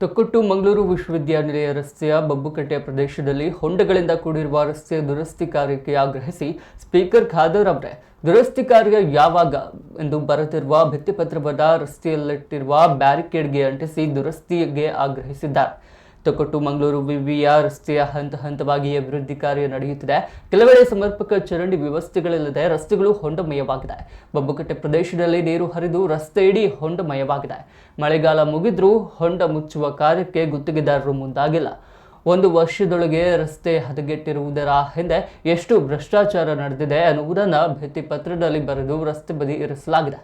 ತೊಕ್ಕೊಟ್ಟು ಮಂಗಳೂರು ವಿಶ್ವವಿದ್ಯಾನಿಲಯ ರಸ್ತೆಯ ಬಬ್ಬುಕಟ್ಟೆ ಪ್ರದೇಶದಲ್ಲಿ ಹೊಂಡಗಳಿಂದ ಕೂಡಿರುವ ರಸ್ತೆ ದುರಸ್ತಿ ಕಾರ್ಯಕ್ಕೆ ಆಗ್ರಹಿಸಿ ಸ್ಪೀಕರ್ ಖಾದರ್ ಅವರೇ ದುರಸ್ತಿ ಕಾರ್ಯ ಯಾವಾಗ ಎಂದು ಬರೆದಿರುವ ಭಿತ್ತಿಪತ್ರವನ್ನು ರಸ್ತೆಯಲ್ಲಿಟ್ಟಿರುವ ಬ್ಯಾರಿಕೇಡ್ಗೆ ಅಂಟಿಸಿ ದುರಸ್ತಿಗೆ ಆಗ್ರಹಿಸಿದ್ದಾರೆ. ತೊಕ್ಕೊಟ್ಟು ಮಂಗಳೂರು ವಿವಿಯ ರಸ್ತೆಯ ಹಂತ ಹಂತವಾಗಿ ಅಭಿವೃದ್ಧಿ ಕಾರ್ಯ ನಡೆಯುತ್ತಿದೆ. ಕೆಲವೆಡೆ ಸಮರ್ಪಕ ಚರಂಡಿ ವ್ಯವಸ್ಥೆಗಳಿಲ್ಲದೆ ರಸ್ತೆಗಳು ಹೊಂಡಮಯವಾಗಿದೆ. ಬಬ್ಬುಕಟ್ಟೆ ಪ್ರದೇಶದಲ್ಲಿ ನೀರು ಹರಿದು ರಸ್ತೆ ಇಡೀ ಹೊಂಡಮಯವಾಗಿದೆ. ಮಳೆಗಾಲ ಮುಗಿದ್ರೂ ಹೊಂಡ ಮುಚ್ಚುವ ಕಾರ್ಯಕ್ಕೆ ಗುತ್ತಿಗೆದಾರರು ಮುಂದಾಗಿಲ್ಲ. 1 ವರ್ಷದೊಳಗೆ ರಸ್ತೆ ಹದಗೆಟ್ಟಿರುವುದರ ಹಿಂದೆ ಎಷ್ಟು ಭ್ರಷ್ಟಾಚಾರ ನಡೆದಿದೆ ಅನ್ನುವುದನ್ನು ಭಿತ್ತಿಪತ್ರದಲ್ಲಿ ಬರೆದು ರಸ್ತೆ ಬದಿ ಇರಿಸಲಾಗಿದೆ.